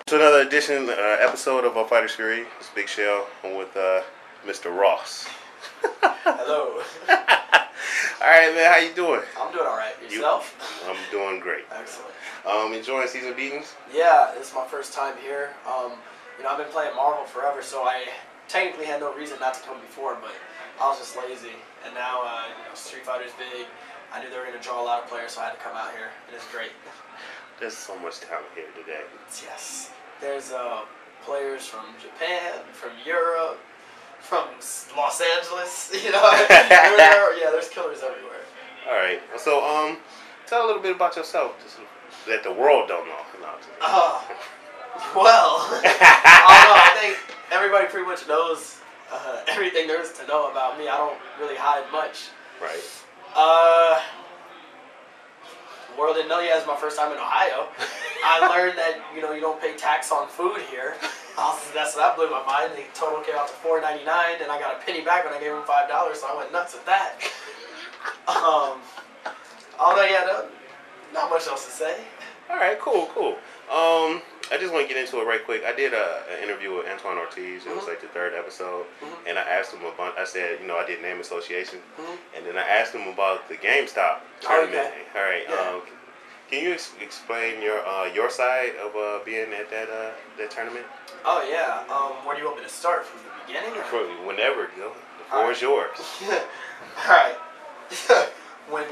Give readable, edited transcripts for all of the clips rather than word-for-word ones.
To another edition, episode of Fighters Fury. It's Big Shell. I'm with Mr. Ross. Hello. All right, man. How you doing? I'm doing all right. Yourself? I'm doing great. Excellent. Enjoying season beatings? Yeah, this is my first time here. I've been playing Marvel forever, so I technically had no reason not to come before, but I was just lazy. And now, Street Fighter's big. I knew they were going to draw a lot of players, so I had to come out here, and it's great. There's so much talent here today. Yes. There's players from Japan, from Europe, from Los Angeles. There's killers everywhere. All right. So, tell a little bit about yourself, just that the world don't know. I think everybody pretty much knows everything there is to know about me. I don't really hide much. Right. The world didn't know yet. It was my first time in Ohio. I learned that you don't pay tax on food here. That blew my mind. The total came out to $4.99, and I got a penny back when I gave them $5, so I went nuts with that. Not much else to say. All right, cool. I just want to get into it right quick. I did an interview with Antoine Ortiz. It was like the third episode, and I asked him about. I said, I did name association, and then I asked him about the GameStop tournament. Okay. All right. Yeah. Can you explain your side of being at that tournament? Oh yeah. Where do you want me to start, from the beginning? Whenever, the floor is yours. All right. When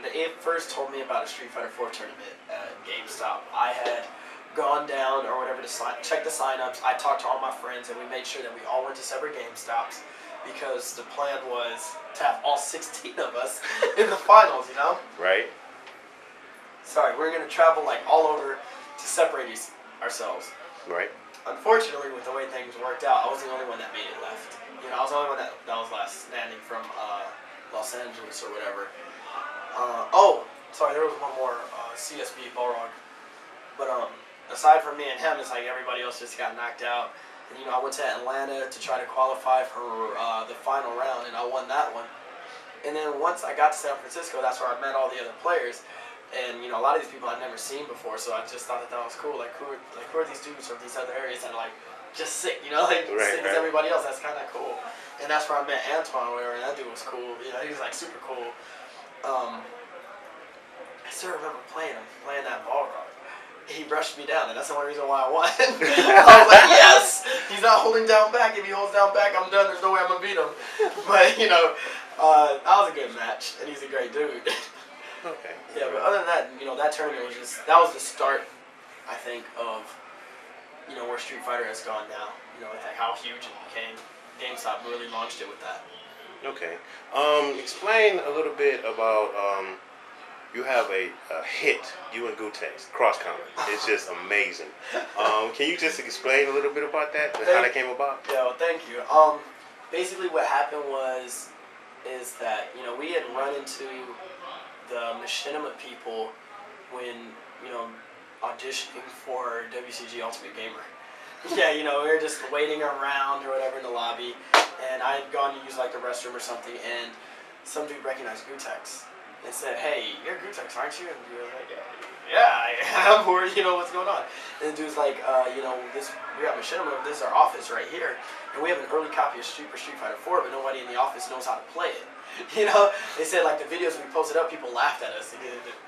they first told me about a Street Fighter 4 tournament at GameStop, I had gone down or whatever to check the signups. I talked to all my friends, and we made sure that we all went to separate GameStops because the plan was to have all 16 of us in the finals. Right. Sorry, we're gonna travel all over to separate ourselves. Right. Unfortunately, with the way things worked out, I was the only one that made it left. I was the only one that was last standing from Los Angeles or whatever. There was one more CSB Balrog. But aside from me and him, it's like everybody else just got knocked out. And I went to Atlanta to try to qualify for the final round, and I won that one. And then once I got to San Francisco, that's where I met all the other players. And a lot of these people I'd never seen before, so I just thought that was cool. Who are these dudes from these other areas that are just sick, sick as everybody else? That's kind of cool. And that's where I met Antoine, whatever, and that dude was cool. He was super cool. I still remember playing that Balrog. He brushed me down, and that's the only reason why I won. I was like, yes! He's not holding down back. If he holds down back, I'm done. There's no way I'm going to beat him. But, that was a good match, and he's a great dude. Okay. Yeah, but other than that, that tournament that was the start, I think, of, where Street Fighter has gone now. How huge it became. GameStop really launched it with that. Okay. Explain a little bit about, you have a hit, you and Gutex, cross counter. It's just amazing. Can you just explain a little bit about that and how that came about? Yeah, well, thank you. Basically what happened is that, we had run into the Machinima people when, auditioning for WCG Ultimate Gamer. Yeah, we were just waiting around or whatever in the lobby, and I had gone to use the restroom or something, and some dude recognized Gutex and said, "Hey, you're Gutex, aren't you?" And we were like, "Yeah, I am." Or what's going on? And the dude's like, we got Machinima. This is our office right here, and we have an early copy of Street Fighter 4, but nobody in the office knows how to play it. They said the videos we posted up, people laughed at us.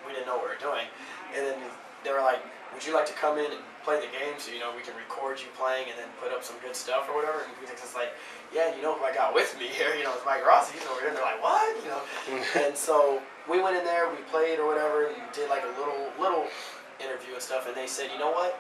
We didn't know what we were doing, and then they were like, "Would you like to come in and play the game so we can record you playing and then put up some good stuff or whatever?" And Gutex is like, "Yeah, who I got with me here? It's Mike Rossi. He's over here." And they're like, "What?" And so we went in there, we played or whatever, and did a little interview and stuff. And they said, "You know what?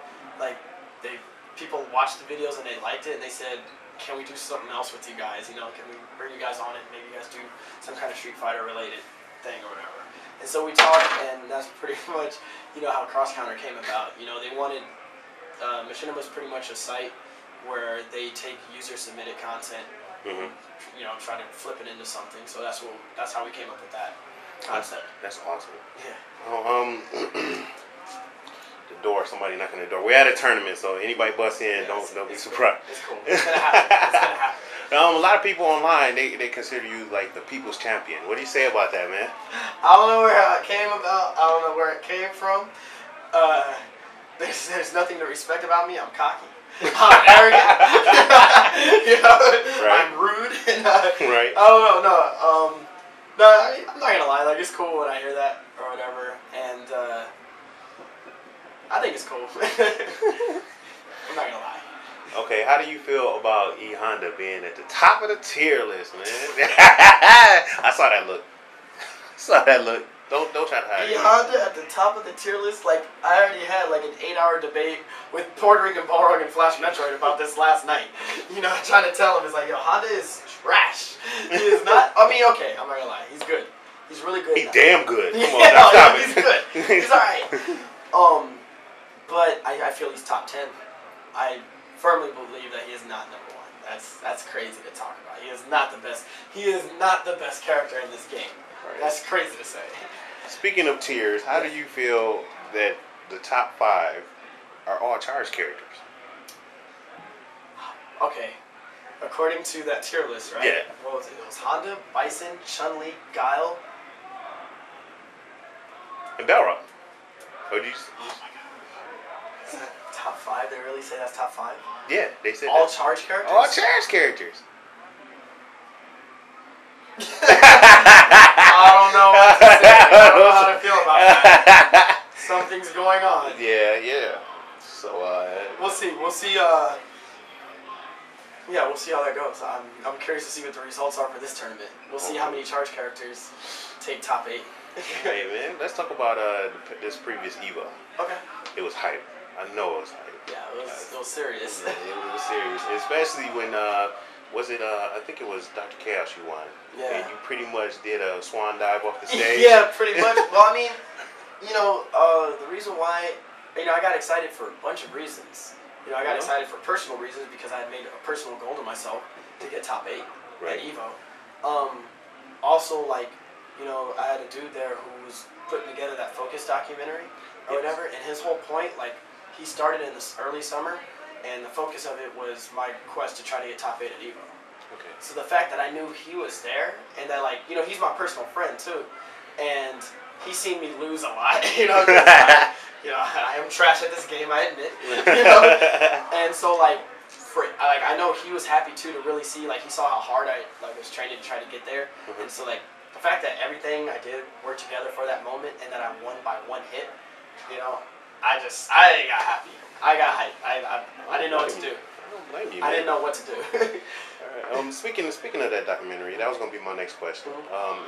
People watched the videos and they liked it, and they said, can we do something else with you guys? Can we bring you guys on it? Maybe you guys do some kind of Street Fighter related thing or whatever." And so we talked, and that's pretty much, how Cross Counter came about. They wanted, Machinima was pretty much a site where they take user-submitted content, try to flip it into something. So that's how we came up with that concept. That's awesome. Yeah. The door, somebody knocking the door. We're at a tournament, so anybody busts in, don't be surprised. It's cool. It's gonna happen. A lot of people online, they consider you the people's champion. What do you say about that, man? I don't know where it came about. I don't know where it came from. there's nothing to respect about me. I'm cocky. I'm arrogant. You know, Right. I'm rude. And, Right. Oh no. I'm not gonna lie. Like it's cool when I hear that or whatever, and I think it's cool. I'm not gonna lie. Okay, how do you feel about E.Honda being at the top of the tier list, man? I saw that look. Don't try to hide it. E.Honda at the top of the tier list. Like I already had like an 8-hour debate with Puerto Rican Balrog and Flash Metroid about this last night. You know, trying to tell him it's like, yo, Honda is trash. He is not. I mean, okay, I'm not gonna lie. He's good. He's really good. He's damn good. Come on, Yeah, stop it. he's good. He's all right. But I feel he's top 10. I firmly believe that he is not number 1. That's crazy to talk about. He is not the best. He is not the best character in this game. Right. That's crazy to say. Speaking of tiers, how do you feel that the top 5 are all charged characters? Okay. According to that tier list, right? Yeah. What was it? It was Honda, Bison, Chun-Li, Guile. And Balrog. Or do you? Oh my god. Is that top 5? They really say that's top 5? Yeah, they said All that. charged characters? All charged characters. I don't know what to say. I don't know how to feel about that. Something's going on. Yeah. So We'll see. We'll see. Yeah, we'll see how that goes. I'm curious to see what the results are for this tournament. We'll see how many charge characters take top 8. Hey man, let's talk about this previous EVO. Okay. It was hype. I know it was hype. Yeah, it was serious. It was serious, especially when was it? I think it was Dr. Chaos you won. Yeah. And you pretty much did a swan dive off the stage. Yeah, pretty much. Well, I mean, you know, the reason why, you know, I got excited for a bunch of reasons. You know, I got excited for personal reasons because I had made a personal goal to myself to get top 8 at EVO. Also, like, you know, I had a dude there who was putting together that Focus documentary or whatever, and his whole point, like, he started in this early summer, and the focus of it was my quest to try to get top 8 at EVO. Okay. So the fact that I knew he was there, and that, like, you know, he's my personal friend too, and he's seen me lose a lot, you know, I am trash at this game, I admit, you know, and so, like, I know he was happy too to really see, like, he saw how hard I, like, was training to try to get there, and so, like, the fact that everything I did worked together for that moment, and that I won by 1 hit, you know, I got happy. I got hyped. I didn't know what to do. I don't blame you, man. I didn't know what to do. All right. Speaking of that documentary, that was gonna be my next question.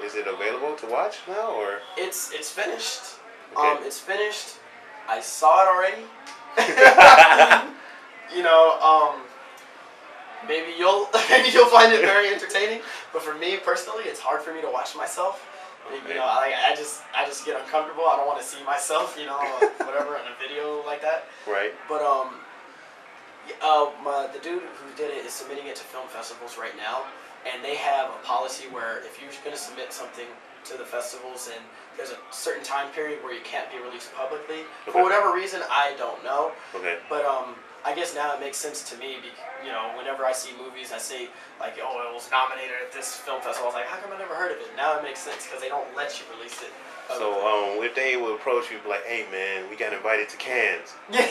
Is it available to watch now, or? It's finished. Okay. It's finished. I saw it already. You know, maybe you'll find it very entertaining, but for me personally, it's hard for me to watch myself. Okay. You know, I just get uncomfortable. I don't want to see myself, you know, whatever in a video like that. Right. But the dude who did it is submitting it to film festivals right now, and they have a policy where if you're going to submit something to the festivals, and there's a certain time period where you can't be released publicly for whatever reason, I don't know. Okay. But I guess now it makes sense to me. You know, whenever I see movies, I say like, oh, it was nominated at this film festival. I was like, how come I never heard of it? Now it makes sense because they don't let you release it. So if they would approach you, be like, hey man, we got invited to Cannes. Yeah.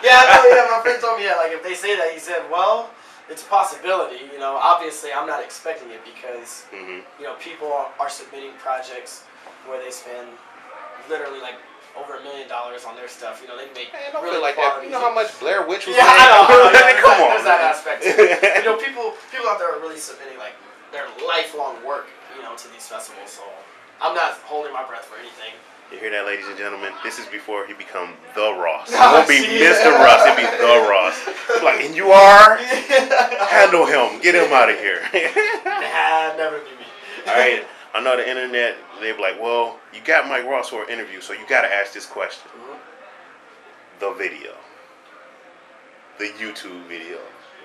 My friend told me that. Like if they say that, he said, well, it's a possibility. You know, obviously I'm not expecting it because you know people are submitting projects where they spend literally like over $1 million on their stuff. You know, they make really like that. You know how much Blair Witch was? Yeah, I know. Come on. There's that aspect too. You know, people out there are really submitting like their lifelong work, you know, to these festivals. So I'm not holding my breath for anything. You hear that, ladies and gentlemen? This is before he become the Ross. It won't be Mr. Ross. It'll be the Ross. Like, and you are? Handle him. Get him out of here. Nah, never be me. All right. I know the internet, they're like, well, you got Mike Ross for an interview, so you got to ask this question. The video. The YouTube video.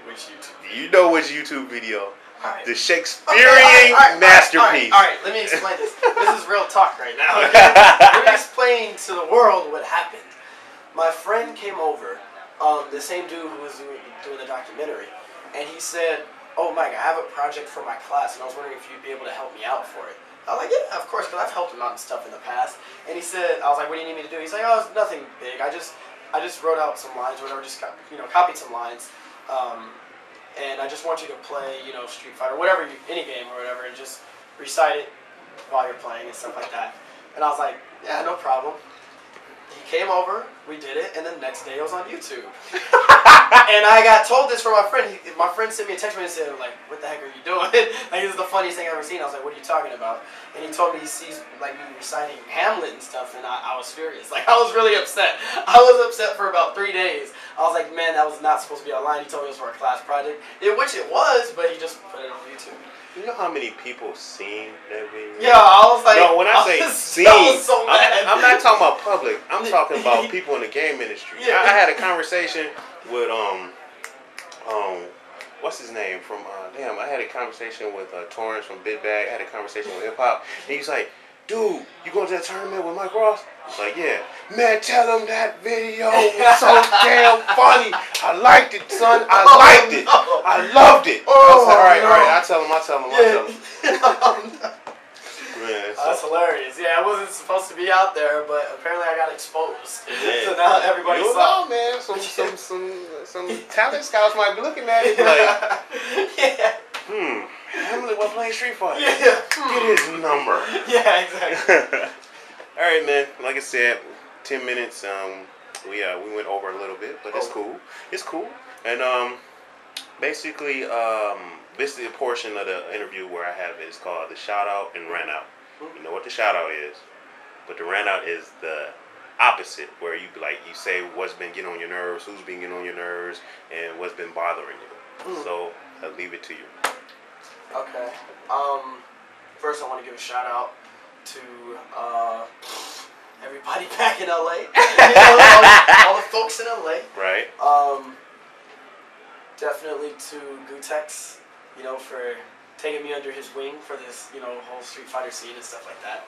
Which YouTube? You know which YouTube video? Right. The Shakespearean masterpiece. All right, let me explain this. This is real talk right now. Okay? Let me explain to the world what happened. My friend came over, the same dude who was doing the documentary, and he said, oh, Mike, I have a project for my class, and I was wondering if you'd be able to help me out for it. I was like, yeah, of course, because I've helped him out and stuff in the past. And he said, I was like, what do you need me to do? He's like, oh, it's nothing big. I just wrote out some lines, or whatever, just copied some lines, and I just want you to play, Street Fighter, whatever, any game or whatever, and just recite it while you're playing and stuff like that. And I was like, yeah, no problem. He came over, we did it, and then the next day it was on YouTube. And I got told this from my friend. My friend sent me a text and said, like, what the heck are you doing? Like, this is the funniest thing I've ever seen. I was like, what are you talking about? And he told me he sees, like, me reciting Hamlet and stuff, and I was furious. Like, I was really upset. I was upset for about 3 days. I was like, man, that was not supposed to be online. He told me it was for a class project, which it was, but he just put it on YouTube. You know how many people seen that video? Yeah, I was like, no, when I say seen, I was so mad. I'm not talking about public. I'm talking about people in the game industry. Yeah. I had a conversation with what's his name from I had a conversation with Torrance from Big Bag. I had a conversation with Hip Hop. And he's like, dude, you going to that tournament with Mike Ross? I was like, yeah. Man, tell him that video was so damn funny. I liked it, son. I liked it. I loved it. I was like, all right. I'll tell him. Man, that's hilarious. Yeah, I wasn't supposed to be out there, but apparently I got exposed. Man. So now everybody saw. Know, man. Some talent scouts might be looking at it like, yeah. Hamlet was playing Street Fighter. Yeah. Get his number. Yeah, exactly. All right, man. Like I said, 10 minutes. We went over a little bit, but it's cool. It's cool. And basically, this is the portion of the interview where I have it. It's called the shout out and rant out. You know what the shout out is, but the rant out is the opposite, where you say what's been getting on your nerves, who's been getting on your nerves, and what's been bothering you. So I'll leave it to you. Okay. First I want to give a shout out to everybody back in LA. all the folks in LA. Right. Definitely to Gutex, for taking me under his wing for this, whole Street Fighter scene and stuff like that.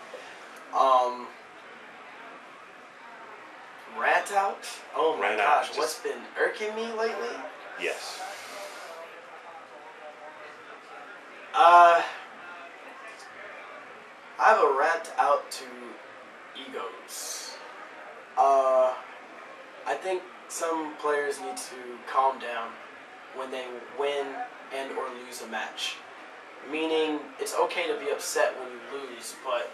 Rant out. Oh my gosh, what's been irking me lately? Yes. I have a rant out to egos. I think some players need to calm down when they win and or lose a match. Meaning, it's okay to be upset when you lose, but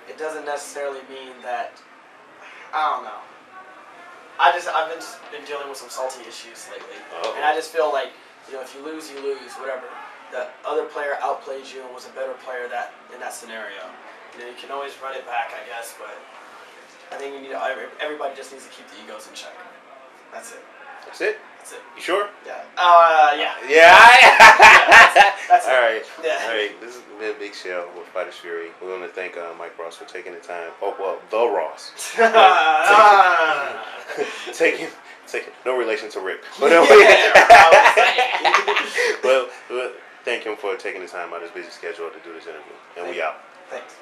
it doesn't necessarily mean that, I don't know. I've just been dealing with some salty issues lately. Oh. And I just feel like, if you lose, whatever. The other player outplayed you and was a better player in that scenario. You can always run it back, I guess, but I think everybody just needs to keep the egos in check. That's it. That's it? That's it. You sure? Yeah. Yeah? That's all right. Yeah. All right. This has been Big Shell with Fighters Fury. We want to thank Mike Ross for taking the time. Oh, well, the Ross. taking no relation to Rick. But well, thank him for taking the time out of his busy schedule to do this interview. And we out. Thanks.